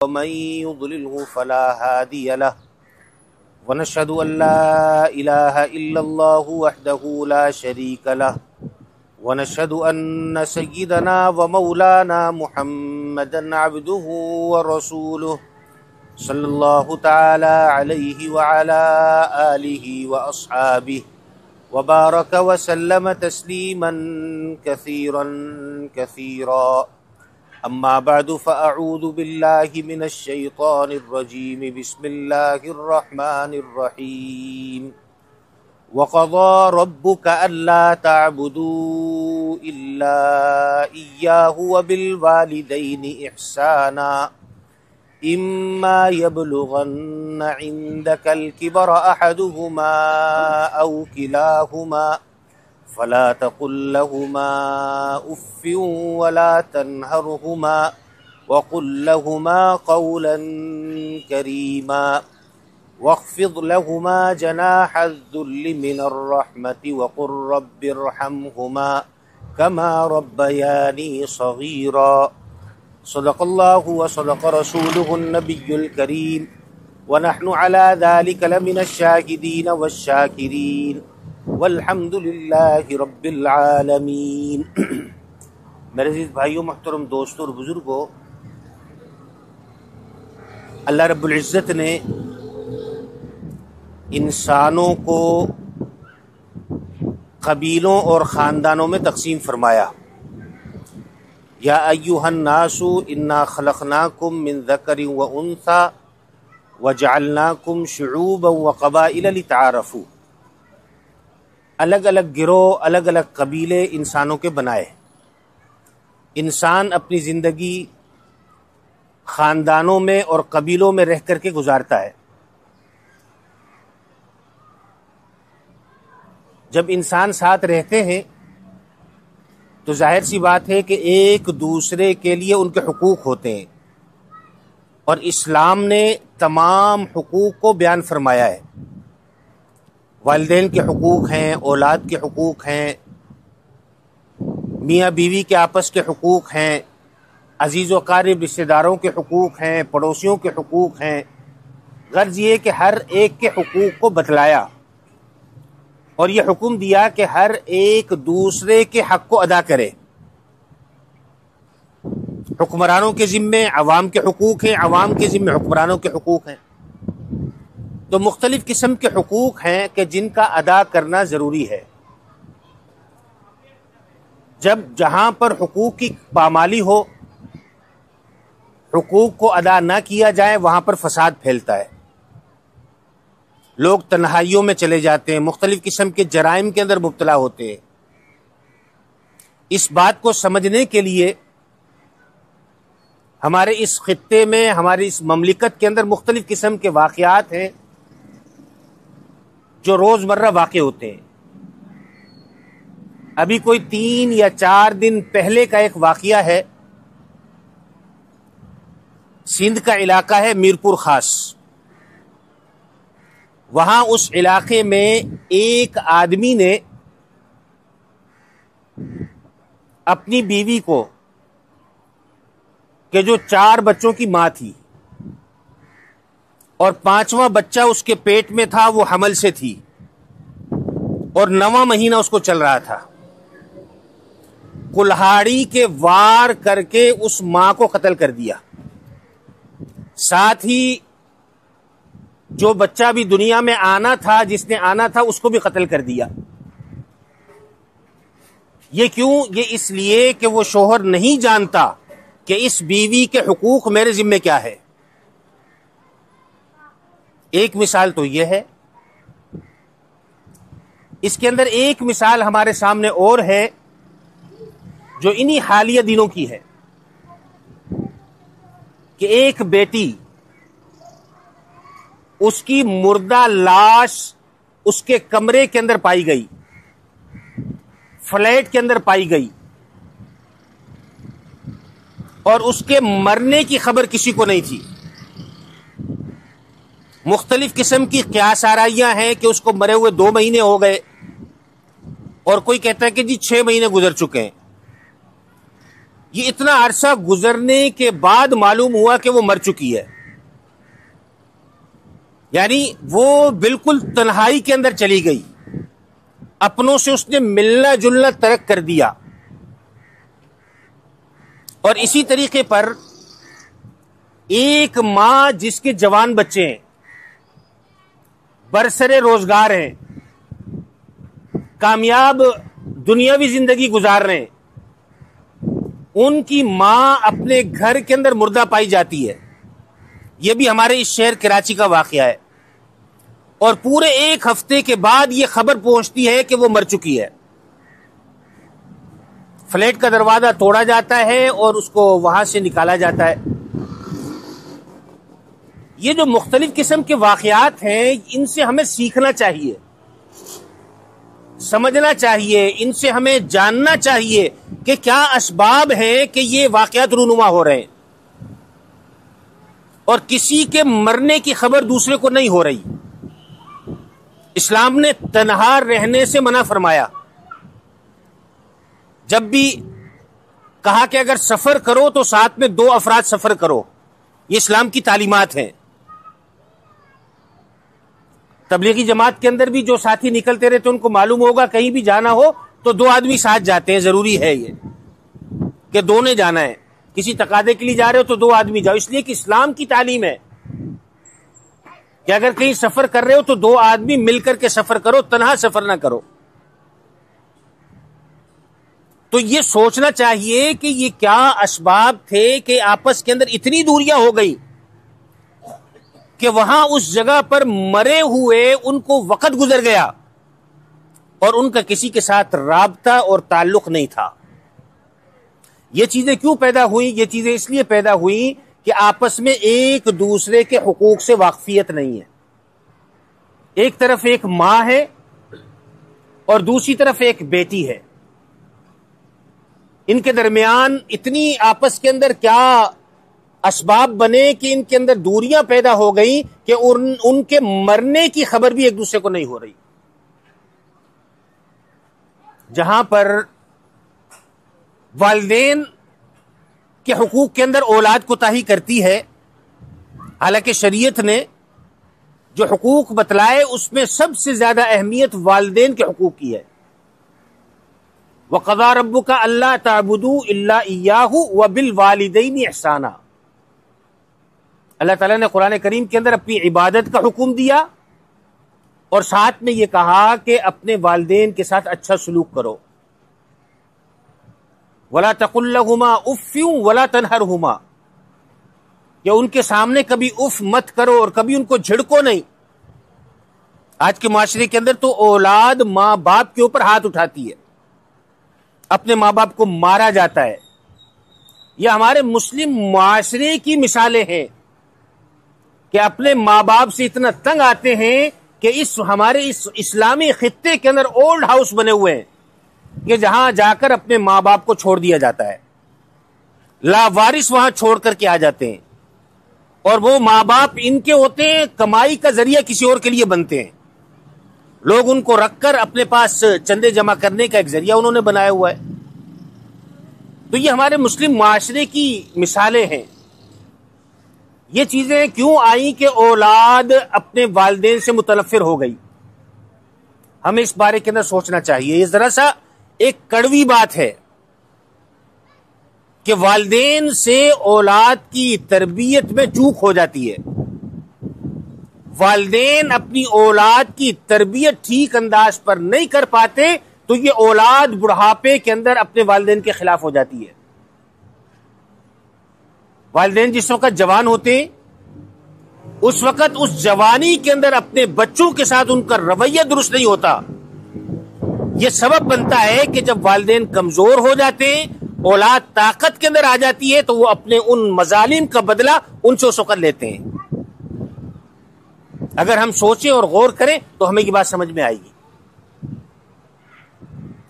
ومن يضلله فلا هادي له ونشهد أن لا إله إلا الله وحده لا شريك له ونشهد أن سيدنا ومولانا محمدا عبده ورسوله صلی اللہ تعالی علیہ وعلى آلہ وأصحابہ وبارک وسلم تسلیما کثیرا کثیرا اما بعد فاعوذ باللہ من الشیطان الرجیم بسم اللہ الرحمن الرحیم وقضى ربك ألا تعبدوا إلا إياه وبالوالدين إحسانا إما يبلغن عندك الكبر أحدهما أو كلاهما فلا تقل لهما أف ولا تنهرهما وقل لهما قولا كريما واخفض لهما جناح الذل من الرحمة وقل رب ارحمهما كما ربياني صغيرا صدق الله وصدق رسوله النبي الكريم ونحن على ذلك لمن الشاهدين والشاكرين والحمد لله رب العالمين۔ میرے عزیز بھائیوں، محترم دوستوں اور بزرگوں، اللہ رب العزت نے انسانوں کو قبیلوں اور خاندانوں میں تقسیم فرمایا۔ یا ایھا الناس انا خلقناکم من ذکر و انثی وجعلناکم شعوبا وقبائل لتعارفوا۔ الگ الگ گروہ، الگ الگ قبیلے انسانوں کے بنائے۔ انسان اپنی زندگی خاندانوں میں اور قبیلوں میں رہ کر کے گزارتا ہے۔ جب انسان ساتھ رہتے ہیں تو ظاہر سی بات ہے کہ ایک دوسرے کے لیے ان کے حقوق ہوتے ہیں، اور اسلام نے تمام حقوق کو بیان فرمایا ہے۔ والدین کے حقوق ہیں، اولاد کے حقوق ہیں، میاں بیوی کے آپس کے حقوق ہیں، عزیز و قارب رشتہ داروں کے حقوق ہیں، پڑوسیوں کے حقوق ہیں۔ غرض یہ کہ ہر ایک کے حقوق کو بتلایا اور یہ حکم دیا کہ ہر ایک دوسرے کے حق کو ادا کرے۔ حکمرانوں کے ذمے عوام کے حقوق ہیں، عوام کے ذمے حکمرانوں کے حقوق ہیں۔ تو مختلف قسم کے حقوق ہیں کہ جن کا ادا کرنا ضروری ہے۔ جہاں پر حقوق کی پامالی ہو، حقوق کو ادا نہ کیا جائے، وہاں پر فساد پھیلتا ہے، لوگ تنہائیوں میں چلے جاتے ہیں، مختلف قسم کے جرائم کے اندر مبتلا ہوتے ہیں۔ اس بات کو سمجھنے کے لیے ہمارے اس خطے میں، ہماری اس مملکت کے اندر مختلف قسم کے واقعات ہیں جو روزمرہ واقع ہوتے ہیں۔ ابھی کوئی 3 یا 4 دن پہلے کا ایک واقعہ ہے۔ سندھ کا علاقہ ہے میرپور خاص۔ وہاں اس علاقے میں ایک آدمی نے اپنی بیوی کو، کہ جو 4 بچوں کی ماں تھی اور 5واں بچہ اس کے پیٹ میں تھا، وہ حمل سے تھی اور 9واں مہینہ اس کو چل رہا تھا، کلہاڑی کے وار کر کے اس ماں کو قتل کر دیا۔ ساتھ ہی جو بچہ بھی دنیا میں آنا تھا، جس نے آنا تھا، اس کو بھی قتل کر دیا۔ یہ کیوں؟ یہ اس لیے کہ وہ شوہر نہیں جانتا کہ اس بیوی کے حقوق میرے ذمے کیا ہے۔ ایک مثال تو یہ ہے۔ اس کے اندر ایک مثال ہمارے سامنے اور ہے جو انہی حالیہ دنوں کی ہے، کہ ایک بیٹی، اس کی مردہ لاش اس کے کمرے کے اندر پائی گئی، فلیٹ کے اندر پائی گئی، اور اس کے مرنے کی خبر کسی کو نہیں تھی۔ مختلف قسم کی قیاس آرائیاں ہیں کہ اس کو مرے ہوئے 2 مہینے ہو گئے، اور کوئی کہتا ہے کہ جی 6 مہینے گزر چکے ہیں۔ یہ اتنا عرصہ گزرنے کے بعد معلوم ہوا کہ وہ مر چکی ہے، یعنی وہ بالکل تنہائی کے اندر چلی گئی، اپنوں سے اس نے ملنا جلنا ترک کر دیا۔ اور اسی طریقے پر ایک ماں جس کے جوان بچے ہیں، برسر روزگار ہیں، کامیاب دنیاوی زندگی گزار رہے ہیں، ان کی ماں اپنے گھر کے اندر مردہ پائی جاتی ہے۔ یہ بھی ہمارے اس شہر کراچی کا واقعہ ہے، اور پورے ایک ہفتے کے بعد یہ خبر پہنچتی ہے کہ وہ مر چکی ہے۔ فلیٹ کا دروازہ توڑا جاتا ہے اور اس کو وہاں سے نکالا جاتا ہے۔ یہ جو مختلف قسم کے واقعات ہیں، ان سے ہمیں سیکھنا چاہیے، سمجھنا چاہیے، ان سے ہمیں جاننا چاہیے کہ کیا اسباب ہیں کہ یہ واقعات رونما ہو رہے ہیں، اور کسی کے مرنے کی خبر دوسرے کو نہیں ہو رہی۔ اسلام نے تنہا رہنے سے منع فرمایا، جب بھی کہا کہ اگر سفر کرو تو ساتھ میں 2 افراد سفر کرو، یہ اسلام کی تعلیمات ہیں۔ تبلیغی جماعت کے اندر بھی جو ساتھی نکلتے رہتے ان کو معلوم ہوگا، کہیں بھی جانا ہو تو 2 آدمی ساتھ جاتے ہیں، ضروری ہے یہ کہ 2 نے جانا ہے۔ کسی تقاضے کے لیے جا رہے ہو تو 2 آدمی جاؤ، اس لیے کہ اسلام کی تعلیم ہے کہ اگر کہیں سفر کر رہے ہو تو 2 آدمی مل کر کے سفر کرو، تنہا سفر نہ کرو۔ تو یہ سوچنا چاہیے کہ یہ کیا اسباب تھے کہ آپس کے اندر اتنی دوریاں ہو گئی کہ وہاں اس جگہ پر مرے ہوئے ان کو وقت گزر گیا اور ان کا کسی کے ساتھ رابطہ اور تعلق نہیں تھا۔ یہ چیزیں کیوں پیدا ہوئیں؟ یہ چیزیں اس لیے پیدا ہوئیں کہ آپس میں ایک دوسرے کے حقوق سے واقفیت نہیں ہے۔ ایک طرف ایک ماں ہے اور دوسری طرف ایک بیٹی ہے، ان کے درمیان اتنی آپس کے اندر کیا اسباب بنے کہ ان کے اندر دوریاں پیدا ہو گئی کہ ان کے مرنے کی خبر بھی ایک دوسرے کو نہیں ہو رہی۔ جہاں پر والدین کے حقوق کے اندر اولاد کوتاہی کرتی ہے، حالانکہ شریعت نے جو حقوق بتلائے اس میں سب سے زیادہ اہمیت والدین کے حقوق کی ہے۔ وَقَضَىٰ رَبُّكَ أَلَّا تَعْبُدُوا إِلَّا إِيَّاهُ وَبِالْوَالِدَيْنِ إِحْسَانًا۔ اللہ تعالیٰ نے قرآن کریم کے اندر اپنی عبادت کا حکم دیا اور ساتھ میں یہ کہا کہ اپنے والدین کے ساتھ اچھا سلوک کرو۔ وَلَا تَقُل لَّهُمَا أُفٍّ وَلَا تَنْهَرْهُمَا، کہ ان کے سامنے کبھی اف مت کرو اور کبھی ان کو جھڑکو نہیں۔ آج کے معاشرے کے اندر تو اولاد ماں باپ کے اوپر ہاتھ اٹھاتی ہے، اپنے ماں باپ کو مارا جاتا ہے۔ یہ ہمارے مسلم معاشرے کی مثالیں ہیں کہ اپنے ماں باپ سے اتنا تنگ آتے ہیں کہ ہمارے اس اسلامی خطے کے اندر اولڈ ہاؤس بنے ہوئے ہیں کہ جہاں جا کر اپنے ماں باپ کو چھوڑ دیا جاتا ہے، لاوارث وہاں چھوڑ کر کے آ جاتے ہیں، اور وہ ماں باپ ان کے ہوتے ہیں، کمائی کا ذریعہ کسی اور کے لیے بنتے ہیں۔ لوگ ان کو رکھ کر اپنے پاس چندے جمع کرنے کا ایک ذریعہ انہوں نے بنایا ہوا ہے۔ تو یہ ہمارے مسلم معاشرے کی مثالیں ہیں۔ یہ چیزیں کیوں آئیں کہ اولاد اپنے والدین سے متنفر ہو گئی؟ ہمیں اس بارے کے اندر سوچنا چاہیے۔ یہ ذرا سا ایک کڑوی بات ہے کہ والدین سے اولاد کی تربیت میں چوک ہو جاتی ہے۔ والدین اپنی اولاد کی تربیت ٹھیک انداز پر نہیں کر پاتے تو یہ اولاد بڑھاپے کے اندر اپنے والدین کے خلاف ہو جاتی ہے۔ والدین جس وقت جوان ہوتے ہیں اس وقت اس جوانی کے اندر اپنے بچوں کے ساتھ ان کا رویہ درست نہیں ہوتا۔ یہ سبب بنتا ہے کہ جب والدین کمزور ہو جاتے ہیں، اولاد طاقت کے اندر آ جاتی ہے تو وہ اپنے ان مظالم کا بدلہ ان سے اس وقت لیتے ہیں۔ اگر ہم سوچیں اور غور کریں تو ہمیں یہ بات سمجھ میں آئے گی۔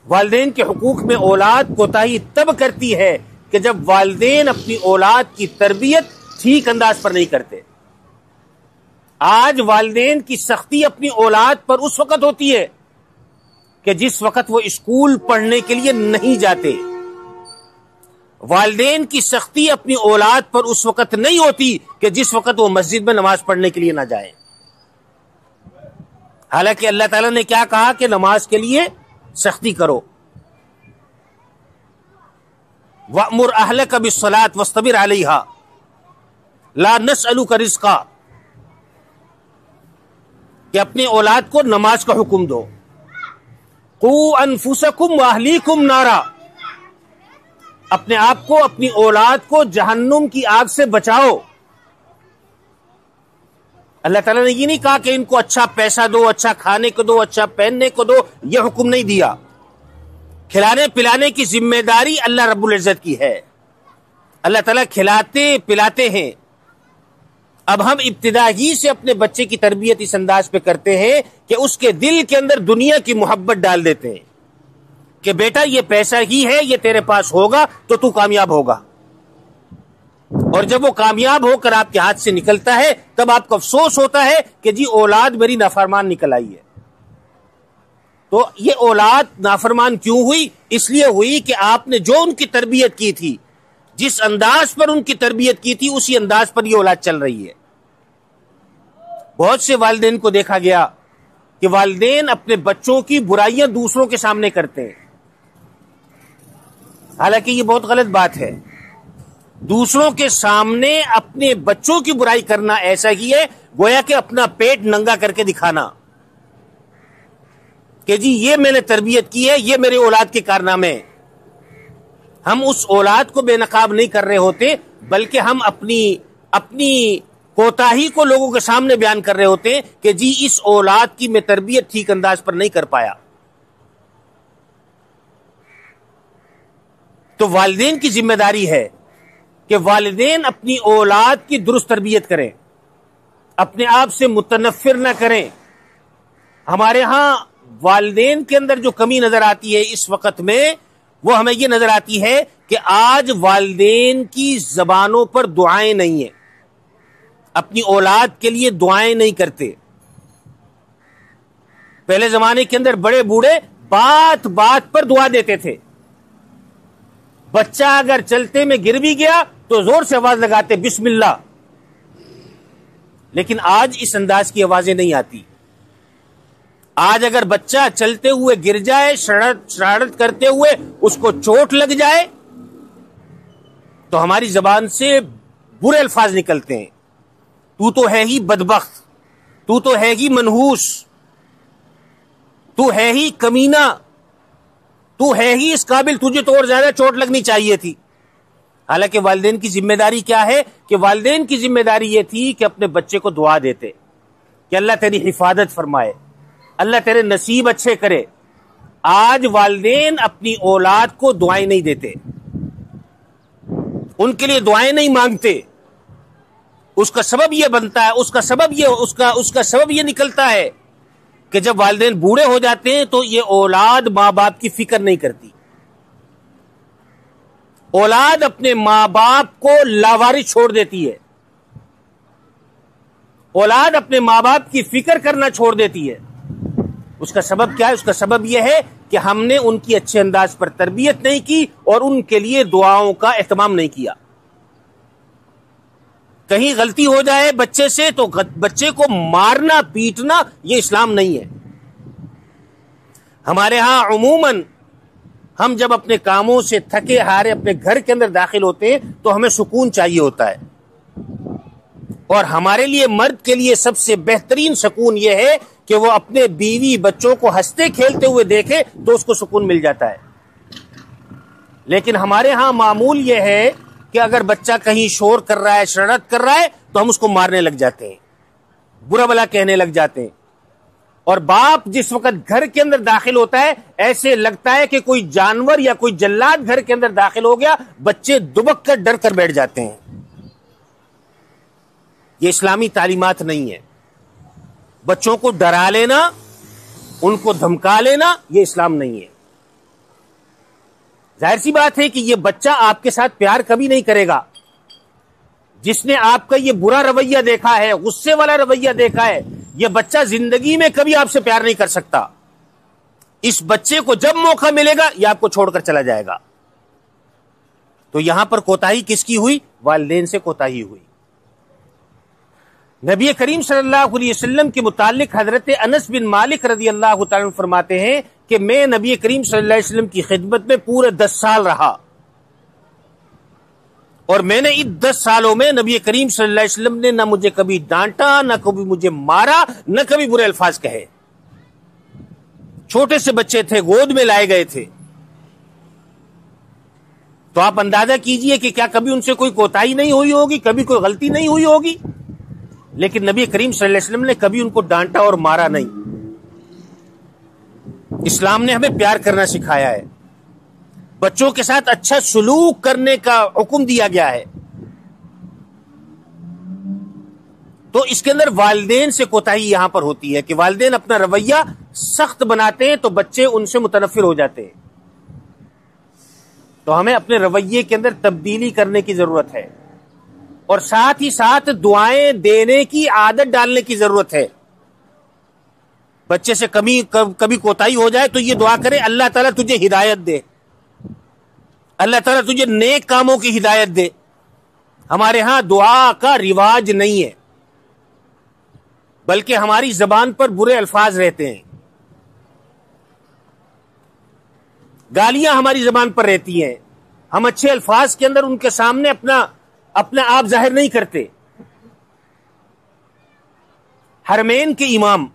والدین کے حقوق میں اولاد کوتاہی تب کرتی ہے کہ جب والدین اپنی اولاد کی تربیت ٹھیک انداز پر نہیں کرتے۔ آج والدین کی سختی اپنی اولاد پر اس وقت ہوتی ہے کہ جس وقت وہ اسکول پڑھنے کے لیے نہیں جاتے۔ والدین کی سختی اپنی اولاد پر اس وقت نہیں ہوتی کہ جس وقت وہ مسجد میں نماز پڑھنے کے لیے نہ جائیں. حالانکہ اللہ تعالیٰ نے کیا کہا کہ نماز کے لیے سختی کرو. وَأْمُرْ أَهْلَكَ بِالصَّلَاةِ وَاصْطَبِرْ عَلَيْهَا لَا نَسْأَلُكَ رِزْقًا، کہ اپنے اولاد کو نماز کا حکم دو. قُوا أَنفُسَكُمْ وَأَهْلِيكُمْ نَارًا، اپنے آپ کو اپنی اولاد کو جہنم کی آگ سے بچاؤ. اللہ تعالیٰ نے یہ نہیں کہا کہ ان کو اچھا پیسہ دو، اچھا کھانے کو دو، اچھا پہننے کو دو، یہ حکم نہیں دیا. کھلانے پلانے کی ذمہ داری اللہ رب العزت کی ہے. اللہ تعالیٰ کھلاتے پلاتے ہیں. اب ہم ابتدا ہی سے اپنے بچے کی تربیت اس انداز پہ کرتے ہیں کہ اس کے دل کے اندر دنیا کی محبت ڈال دیتے ہیں کہ بیٹا یہ پیسہ ہی ہے، یہ تیرے پاس ہوگا تو تو کامیاب ہوگا. اور جب وہ کامیاب ہو کر آپ کے ہاتھ سے نکلتا ہے تب آپ کو افسوس ہوتا ہے کہ جی اولاد میری نافرمان نکل آئی ہے. تو یہ اولاد نافرمان کیوں ہوئی؟ اس لیے ہوئی کہ آپ نے جو ان کی تربیت کی تھی، جس انداز پر ان کی تربیت کی تھی، اسی انداز پر یہ اولاد چل رہی ہے. بہت سے والدین کو دیکھا گیا کہ والدین اپنے بچوں کی برائیاں دوسروں کے سامنے کرتے ہیں. حالانکہ یہ بہت غلط بات ہے. دوسروں کے سامنے اپنے بچوں کی برائی کرنا ایسا ہی ہے گویا کہ اپنا پیٹ ننگا کر کے دکھانا کہ جی یہ میں نے تربیت کی ہے، یہ میرے اولاد کے کارنامے. ہم اس اولاد کو بے نقاب نہیں کر رہے ہوتے، بلکہ ہم اپنی کوتاہی کو لوگوں کے سامنے بیان کر رہے ہوتے ہیں کہ جی اس اولاد کی میں تربیت ٹھیک انداز پر نہیں کر پایا. تو والدین کی ذمہ داری ہے کہ والدین اپنی اولاد کی درست تربیت کریں، اپنے آپ سے متنفر نہ کریں. ہمارے ہاں والدین کے اندر جو کمی نظر آتی ہے اس وقت میں، وہ ہمیں یہ نظر آتی ہے کہ آج والدین کی زبانوں پر دعائیں نہیں ہیں، اپنی اولاد کے لیے دعائیں نہیں کرتے. پہلے زمانے کے اندر بڑے بوڑھے بات بات پر دعا دیتے تھے. بچہ اگر چلتے میں گر بھی گیا تو زور سے آواز لگاتے بسم اللہ. لیکن آج اس انداز کی آوازیں نہیں آتی. آج اگر بچہ چلتے ہوئے گر جائے، شرارت کرتے ہوئے اس کو چوٹ لگ جائے تو ہماری زبان سے برے الفاظ نکلتے ہیں. تو تو ہے ہی بدبخت، تو تو ہے ہی منحوس، تو ہے ہی کمینہ، تو ہے ہی اس قابل، تجھے تو اور زیادہ چوٹ لگنی چاہیے تھی. حالانکہ والدین کی ذمہ داری کیا ہے؟ کہ والدین کی ذمہ داری یہ تھی کہ اپنے بچے کو دعا دیتے کہ اللہ تیری حفاظت فرمائے، اللہ تیرے نصیب اچھے کرے. آج والدین اپنی اولاد کو دعائیں نہیں دیتے، ان کے لیے دعائیں نہیں مانگتے. اس کا سبب یہ بنتا ہے، اس کا سبب یہ نکلتا ہے کہ جب والدین بوڑھے ہو جاتے ہیں تو یہ اولاد ماں باپ کی فکر نہیں کرتی. اولاد اپنے ماں باپ کو لاوارث چھوڑ دیتی ہے، اولاد اپنے ماں باپ کی فکر کرنا چھوڑ دیتی ہے. اس کا سبب کیا ہے؟ اس کا سبب یہ ہے کہ ہم نے ان کی اچھے انداز پر تربیت نہیں کی اور ان کے لیے دعاؤں کا اہتمام نہیں کیا. کہیں غلطی ہو جائے بچے سے تو بچے کو مارنا پیٹنا یہ اسلام نہیں ہے. ہمارے ہاں عموماً ہم جب اپنے کاموں سے تھکے ہارے اپنے گھر کے اندر داخل ہوتے ہیں تو ہمیں سکون چاہیے ہوتا ہے، اور ہمارے لیے مرد کے لیے سب سے بہترین سکون یہ ہے کہ وہ اپنے بیوی بچوں کو ہنستے کھیلتے ہوئے دیکھے تو اس کو سکون مل جاتا ہے. لیکن ہمارے ہاں معمول یہ ہے کہ اگر بچہ کہیں شور کر رہا ہے، شرارت کر رہا ہے تو ہم اس کو مارنے لگ جاتے ہیں، برا بلا کہنے لگ جاتے ہیں. اور باپ جس وقت گھر کے اندر داخل ہوتا ہے ایسے لگتا ہے کہ کوئی جانور یا کوئی جلاد گھر کے اندر داخل ہو گیا. بچے دبک کر ڈر کر بیٹھ جاتے ہیں. یہ اسلامی تعلیمات نہیں ہے. بچوں کو ڈرا لینا، ان کو دھمکا لینا، یہ اسلام نہیں ہے. ظاہر سی بات ہے کہ یہ بچہ آپ کے ساتھ پیار کبھی نہیں کرے گا. جس نے آپ کا یہ برا رویہ دیکھا ہے، غصے والا رویہ دیکھا ہے، یہ بچہ زندگی میں کبھی آپ سے پیار نہیں کر سکتا. اس بچے کو جب موقع ملے گا یہ آپ کو چھوڑ کر چلا جائے گا. تو یہاں پر کوتاہی کس کی ہوئی؟ والدین سے کوتاہی ہوئی۔ نبی کریم صلی اللہ علیہ وسلم کے متعلق حضرت انس بن مالک رضی اللہ تعالیٰ عنہ فرماتے ہیں کہ میں نبی کریم صلی اللہ علیہ وسلم کی خدمت میں پورے 10 سال رہا، اور میں نے ان 10 سالوں میں نبی کریم صلی اللہ علیہ وسلم نے نہ مجھے کبھی ڈانٹا، نہ کبھی مجھے مارا، نہ کبھی برے الفاظ کہے۔ چھوٹے سے بچے تھے، گود میں لائے گئے تھے، تو آپ اندازہ کیجئے کہ کیا کبھی ان سے کوئی کوتاہی نہیں ہوئی ہوگی، کبھی کوئی غلطی نہیں ہوئی ہوگی؟ لیکن نبی کریم صلی اللہ علیہ وسلم نے کبھی ان کو ڈانٹا اور مارا نہیں۔ اسلام نے ہمیں پیار کرنا سکھایا ہے، بچوں کے ساتھ اچھا سلوک کرنے کا حکم دیا گیا ہے، تو اس کے اندر والدین سے کوتاہی یہاں پر ہوتی ہے کہ والدین اپنا رویہ سخت بناتے ہیں تو بچے ان سے متنفر ہو جاتے ہیں۔ تو ہمیں اپنے رویے کے اندر تبدیلی کرنے کی ضرورت ہے، اور ساتھ ہی ساتھ دعائیں دینے کی عادت ڈالنے کی ضرورت ہے۔ بچے سے کبھی کوتاہی ہو جائے تو یہ دعا کرے، اللہ تعالیٰ تجھے ہدایت دے، اللہ تعالیٰ تجھے نیک کاموں کی ہدایت دے۔ ہمارے ہاں دعا کا رواج نہیں ہے، بلکہ ہماری زبان پر برے الفاظ رہتے ہیں، گالیاں ہماری زبان پر رہتی ہیں، ہم اچھے الفاظ کے اندر ان کے سامنے اپنا آپ ظاہر نہیں کرتے۔ حرمین کے امام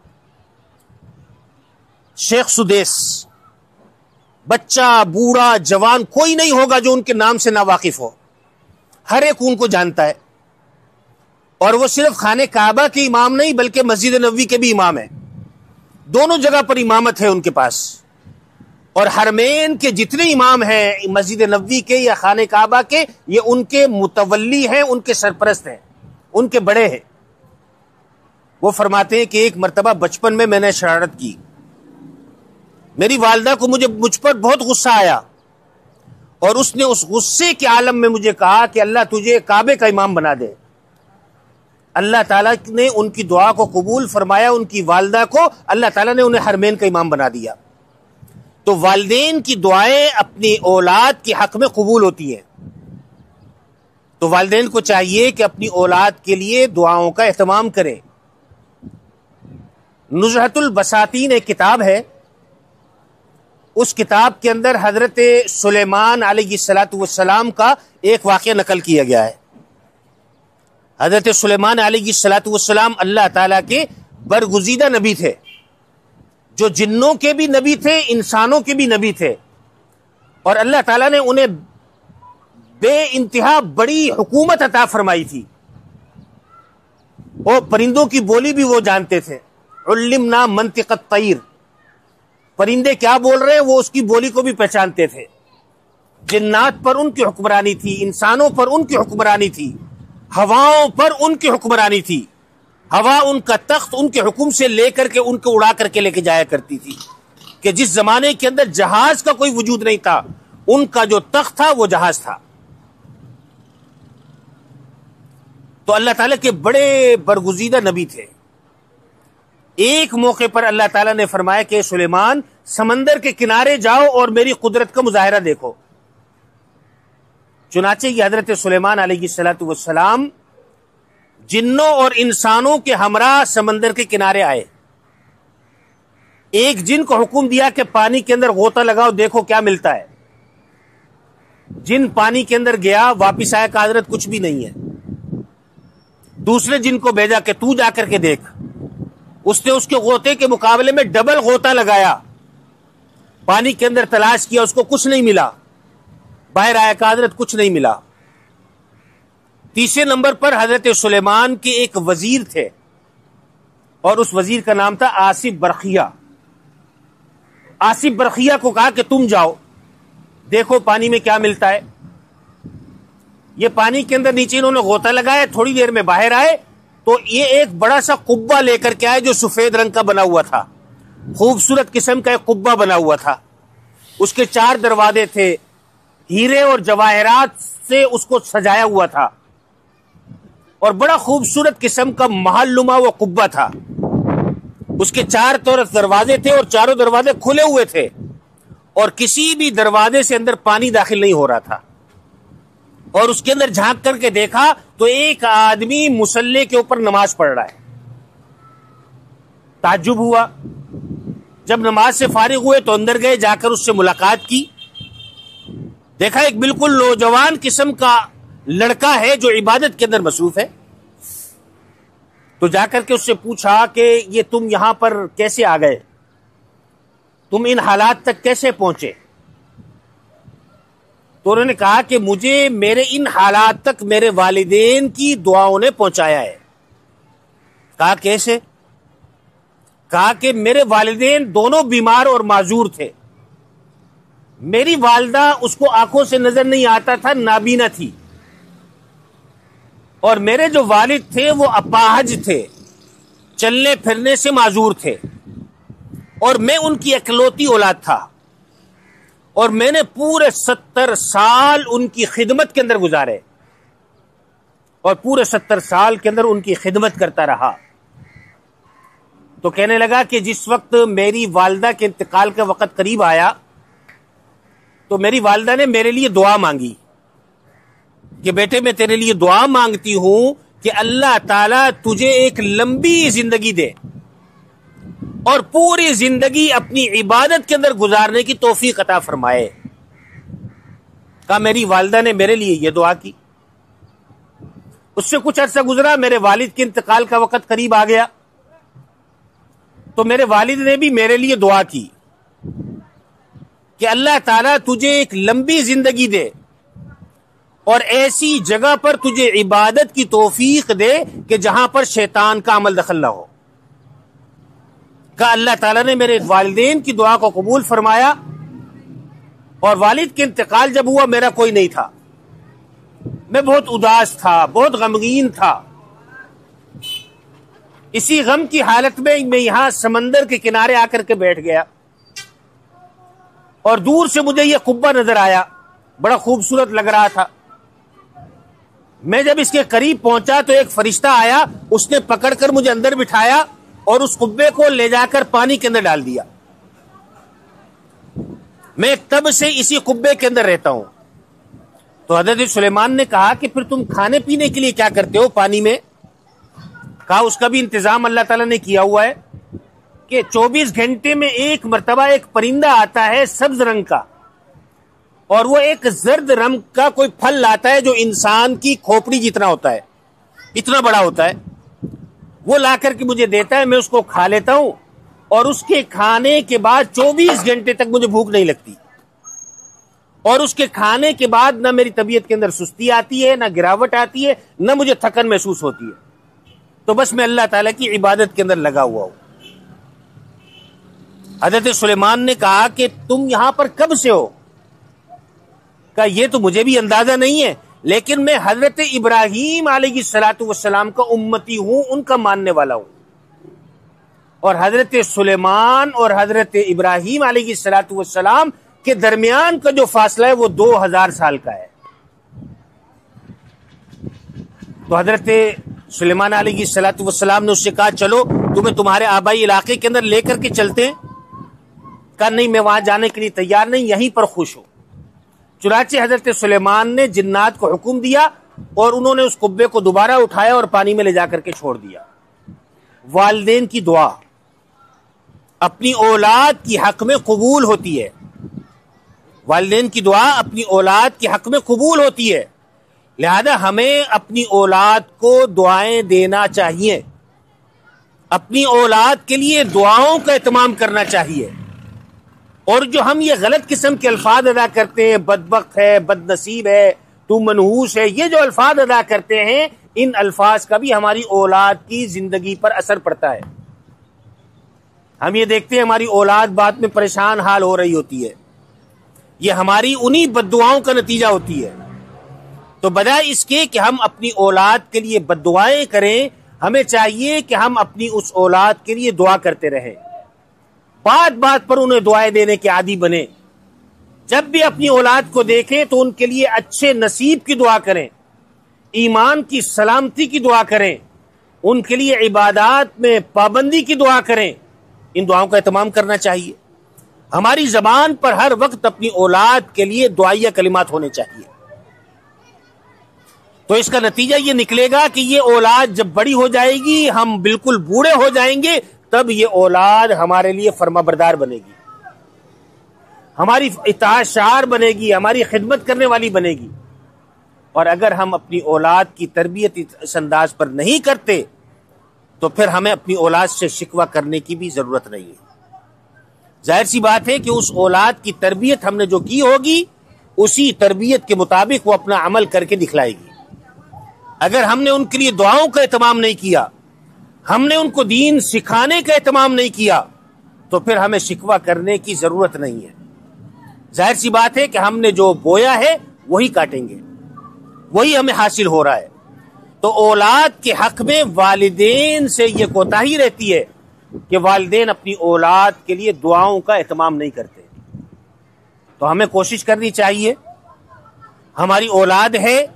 شیخ سدیس، بچہ بوڑھا جوان کوئی نہیں ہوگا جو ان کے نام سے نا واقف ہو، ہر ایک ان کو جانتا ہے، اور وہ صرف خانہ کعبہ کے امام نہیں بلکہ مسجد نبوی کے بھی امام ہیں، دونوں جگہ پر امامت ہے ان کے پاس، اور حرمین کے جتنے امام ہیں مسجد نبوی کے یا خانہ کعبہ کے، یہ ان کے متولی ہیں، ان کے سرپرست ہیں، ان کے بڑے ہیں۔ وہ فرماتے ہیں کہ ایک مرتبہ بچپن میں نے شرارت کی، میری والدہ کو مجھ پر بہت غصہ آیا، اور اس نے اس غصے کے عالم میں مجھے کہا کہ اللہ تجھے کعبے کا امام بنا دے۔ اللہ تعالیٰ نے ان کی دعا کو قبول فرمایا، ان کی والدہ کو اللہ تعالیٰ نے انہیں حرمین کا امام بنا دیا۔ تو والدین کی دعائیں اپنی اولاد کے حق میں قبول ہوتی ہیں، تو والدین کو چاہیے کہ اپنی اولاد کے لیے دعاؤں کا اہتمام کریں۔ نزہۃ البساطین ایک کتاب ہے، اس کتاب کے اندر حضرت سلیمان علیہ السلام کا ایک واقعہ نقل کیا گیا ہے۔ حضرت سلیمان علیہ السلام اللہ تعالیٰ کے برگزیدہ نبی تھے، جو جنوں کے بھی نبی تھے، انسانوں کے بھی نبی تھے، اور اللہ تعالیٰ نے انہیں بے انتہا بڑی حکومت عطا فرمائی تھی، اور پرندوں کی بولی بھی وہ جانتے تھے۔ علمنا منطق الطیر، پرندے کیا بول رہے ہیں وہ اس کی بولی کو بھی پہچانتے تھے۔ جنات پر ان کی حکمرانی تھی، انسانوں پر ان کی حکمرانی تھی، ہواؤں پر ان کی حکمرانی تھی، ہوا ان کا تخت ان کے حکم سے لے کر کے ان کو اڑا کر کے لے کے جایا کرتی تھی، کہ جس زمانے کے اندر جہاز کا کوئی وجود نہیں تھا، ان کا جو تخت تھا وہ جہاز تھا۔ تو اللہ تعالیٰ کے بڑے برگزیدہ نبی تھے۔ ایک موقع پر اللہ تعالیٰ نے فرمایا کہ سلیمان سمندر کے کنارے جاؤ اور میری قدرت کا مظاہرہ دیکھو۔ چنانچہ یہ حضرت سلیمان علیہ السلام جنوں اور انسانوں کے ہمراہ سمندر کے کنارے آئے۔ ایک جن کو حکم دیا کہ پانی کے اندر غوطہ لگاؤ، دیکھو کیا ملتا ہے۔ جن پانی کے اندر گیا، واپس آیا کہ حضرت کچھ بھی نہیں ہے۔ دوسرے جن کو بھیجا کہ تو جا کر کے دیکھ، اس نے اس کے غوطے کے مقابلے میں ڈبل غوطہ لگایا، پانی کے اندر تلاش کیا، اس کو کچھ نہیں ملا، باہر آیا کہ حضرت کچھ نہیں ملا۔ تیسرے نمبر پر حضرت سلیمان کے ایک وزیر تھے، اور اس وزیر کا نام تھا آصف برقیہ۔ آصف برقیہ کو کہا کہ تم جاؤ دیکھو پانی میں کیا ملتا ہے۔ یہ پانی کے اندر نیچے انہوں نے غوطہ لگایا، تھوڑی دیر میں باہر آئے تو یہ ایک بڑا سا قبہ لے کر کے آئے جو سفید رنگ کا بنا ہوا تھا، خوبصورت قسم کا ایک قبہ بنا ہوا تھا۔ اس کے 4 دروازے تھے، ہیرے اور جواہرات سے اس کو سجایا ہوا تھا، اور بڑا خوبصورت قسم کا محل نما وہ قبہ تھا۔ اس کے 4 طرف دروازے تھے، اور چاروں دروازے کھلے ہوئے تھے، اور کسی بھی دروازے سے اندر پانی داخل نہیں ہو رہا تھا۔ اور اس کے اندر جھانک کر کے دیکھا تو ایک آدمی مصلی کے اوپر نماز پڑھ رہا ہے. تعجب ہوا. جب نماز سے فارغ ہوئے تو اندر گئے, جا کر اس سے ملاقات کی. دیکھا ایک بالکل نوجوان قسم کا لڑکا ہے جو عبادت کے اندر مصروف ہے. تو جا کر کے اس سے پوچھا کہ یہ تم یہاں پر کیسے آ گئے, تم ان حالات تک کیسے پہنچے؟ تو انہوں نے کہا کہ مجھے میرے ان حالات تک میرے والدین کی دعاؤں نے پہنچایا ہے. کہا کیسے؟ کہا کہ میرے والدین دونوں بیمار اور معذور تھے. میری والدہ اس کو آنکھوں سے نظر نہیں آتا تھا, نابینا تھی, اور میرے جو والد تھے وہ اپاہج تھے, چلنے پھرنے سے معذور تھے, اور میں ان کی اکلوتی اولاد تھا, اور میں نے پورے 70 سال ان کی خدمت کے اندر گزارے, اور پورے 70 سال کے اندر ان کی خدمت کرتا رہا. تو کہنے لگا کہ جس وقت میری والدہ کے انتقال کا وقت قریب آیا تو میری والدہ نے میرے لیے دعا مانگی کہ بیٹے میں تیرے لیے دعا مانگتی ہوں کہ اللہ تعالیٰ تجھے ایک لمبی زندگی دے اور پوری زندگی اپنی عبادت کے اندر گزارنے کی توفیق عطا فرمائے. کہا میری والدہ نے میرے لیے یہ دعا کی. اس سے کچھ عرصہ گزرا, میرے والد کے انتقال کا وقت قریب آ گیا, تو میرے والد نے بھی میرے لیے دعا کی کہ اللہ تعالیٰ تجھے ایک لمبی زندگی دے اور ایسی جگہ پر تجھے عبادت کی توفیق دے کہ جہاں پر شیطان کا عمل دخل نہ ہو. کہ اللہ تعالیٰ نے میرے والدین کی دعا کو قبول فرمایا, اور والد کے انتقال جب ہوا میرا کوئی نہیں تھا, میں بہت اداس تھا, بہت غمگین تھا. اسی غم کی حالت میں یہاں سمندر کے کنارے آ کر کے بیٹھ گیا, اور دور سے مجھے یہ قبہ نظر آیا, بڑا خوبصورت لگ رہا تھا. میں جب اس کے قریب پہنچا تو ایک فرشتہ آیا, اس نے پکڑ کر مجھے اندر بٹھایا اور اس قبے کو لے جا کر پانی کے اندر ڈال دیا. میں تب سے اسی قبے کے اندر رہتا ہوں. تو حضرت سلیمان نے کہا کہ پھر تم کھانے پینے کے لیے کیا کرتے ہو پانی میں؟ کہا اس کا بھی انتظام اللہ تعالیٰ نے کیا ہوا ہے کہ 24 گھنٹے میں ایک مرتبہ ایک پرندہ آتا ہے سبز رنگ کا, اور وہ ایک زرد رنگ کا کوئی پھل لاتا ہے جو انسان کی کھوپڑی جتنا ہوتا ہے, اتنا بڑا ہوتا ہے. وہ لا کر کے مجھے دیتا ہے, میں اس کو کھا لیتا ہوں, اور اس کے کھانے کے بعد 24 گھنٹے تک مجھے بھوک نہیں لگتی, اور اس کے کھانے کے بعد نہ میری طبیعت کے اندر سستی آتی ہے, نہ گراوٹ آتی ہے, نہ مجھے تھکن محسوس ہوتی ہے. تو بس میں اللہ تعالیٰ کی عبادت کے اندر لگا ہوا ہوں. حضرت سلیمان نے کہا کہ تم یہاں پر کب سے ہو؟ کہا یہ تو مجھے بھی اندازہ نہیں ہے, لیکن میں حضرت ابراہیم علیہ الصلوۃ والسلام کا امتی ہوں, ان کا ماننے والا ہوں. اور حضرت سلیمان اور حضرت ابراہیم علیہ الصلوۃ والسلام کے درمیان کا جو فاصلہ ہے وہ 2000 سال کا ہے. تو حضرت سلیمان علیہ الصلوۃ والسلام نے اس سے کہا چلو تمہیں تمہارے آبائی علاقے کے اندر لے کر کے چلتے ہیں. کہا نہیں, میں وہاں جانے کے لیے تیار نہیں, یہیں پر خوش ہوں. چنانچہ حضرت سلیمان نے جنات کو حکم دیا اور انہوں نے اس قبے کو دوبارہ اٹھایا اور پانی میں لے جا کر کے چھوڑ دیا. والدین کی دعا اپنی اولاد کی حق میں قبول ہوتی ہے. والدین کی دعا اپنی اولاد کے حق میں قبول ہوتی ہے, لہذا ہمیں اپنی اولاد کو دعائیں دینا چاہیے, اپنی اولاد کے لیے دعاؤں کا اہتمام کرنا چاہیے. اور جو ہم یہ غلط قسم کے الفاظ ادا کرتے ہیں, بدبخت ہے, بد نصیب ہے, تو منحوس ہے, یہ جو الفاظ ادا کرتے ہیں, ان الفاظ کا بھی ہماری اولاد کی زندگی پر اثر پڑتا ہے. ہم یہ دیکھتے ہیں ہماری اولاد بعد میں پریشان حال ہو رہی ہوتی ہے, یہ ہماری انہی بد دعاؤں کا نتیجہ ہوتی ہے. تو بجائے اس کے کہ ہم اپنی اولاد کے لیے بد دعائیں کریں, ہمیں چاہیے کہ ہم اپنی اس اولاد کے لیے دعا کرتے رہیں, بات بات پر انہیں دعائیں دینے کے عادی بنیں. جب بھی اپنی اولاد کو دیکھیں تو ان کے لیے اچھے نصیب کی دعا کریں, ایمان کی سلامتی کی دعا کریں, ان کے لیے عبادات میں پابندی کی دعا کریں. ان دعاؤں کا اہتمام کرنا چاہیے. ہماری زبان پر ہر وقت اپنی اولاد کے لیے دعائیہ کلمات ہونے چاہیے. تو اس کا نتیجہ یہ نکلے گا کہ یہ اولاد جب بڑی ہو جائے گی، ہم بالکل بوڑھے ہو جائیں گے، تب یہ اولاد ہمارے لیے فرما بردار بنے گی، ہماری اطاعت شعار بنے گی، ہماری خدمت کرنے والی بنے گی۔ اور اگر ہم اپنی اولاد کی تربیت اس انداز پر نہیں کرتے تو پھر ہمیں اپنی اولاد سے شکوہ کرنے کی بھی ضرورت نہیں ہے۔ ظاہر سی بات ہے کہ اس اولاد کی تربیت ہم نے جو کی ہوگی، اسی تربیت کے مطابق وہ اپنا عمل کر کے دکھلائے گی۔ اگر ہم نے ان کے لیے دعاؤں کا اہتمام نہیں کیا، ہم نے ان کو دین سکھانے کا اہتمام نہیں کیا، تو پھر ہمیں شکوہ کرنے کی ضرورت نہیں ہے۔ ظاہر سی بات ہے کہ ہم نے جو بویا ہے وہی کاٹیں گے، وہی ہمیں حاصل ہو رہا ہے۔ تو اولاد کے حق میں والدین سے یہ کوتاہی رہتی ہے کہ والدین اپنی اولاد کے لیے دعاؤں کا اہتمام نہیں کرتے۔ تو ہمیں کوشش کرنی چاہیے، ہماری اولاد ہے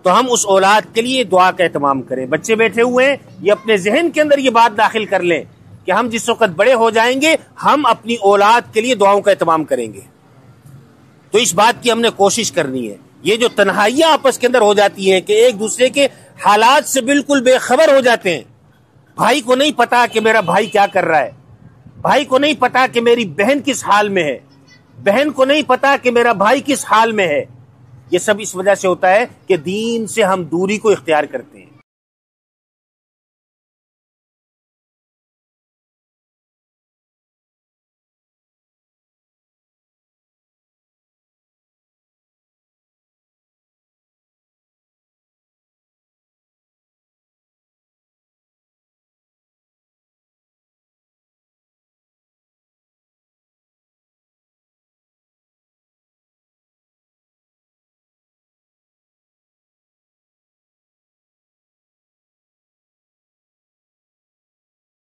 تو ہم اس اولاد کے لیے دعا کا اہتمام کریں۔ بچے بیٹھے ہوئے ہیں، یہ اپنے ذہن کے اندر یہ بات داخل کر لیں کہ ہم جس وقت بڑے ہو جائیں گے ہم اپنی اولاد کے لیے دعاؤں کا اہتمام کریں گے۔ تو اس بات کی ہم نے کوشش کرنی ہے۔ یہ جو تنہائیاں آپس کے اندر ہو جاتی ہیں کہ ایک دوسرے کے حالات سے بالکل بے خبر ہو جاتے ہیں، بھائی کو نہیں پتا کہ میرا بھائی کیا کر رہا ہے، بھائی کو نہیں پتا کہ میری بہن کس حال میں ہے، بہن کو نہیں پتا کہ میرا بھائی کس حال میں ہے، یہ سب اس وجہ سے ہوتا ہے کہ دین سے ہم دوری کو اختیار کرتے ہیں۔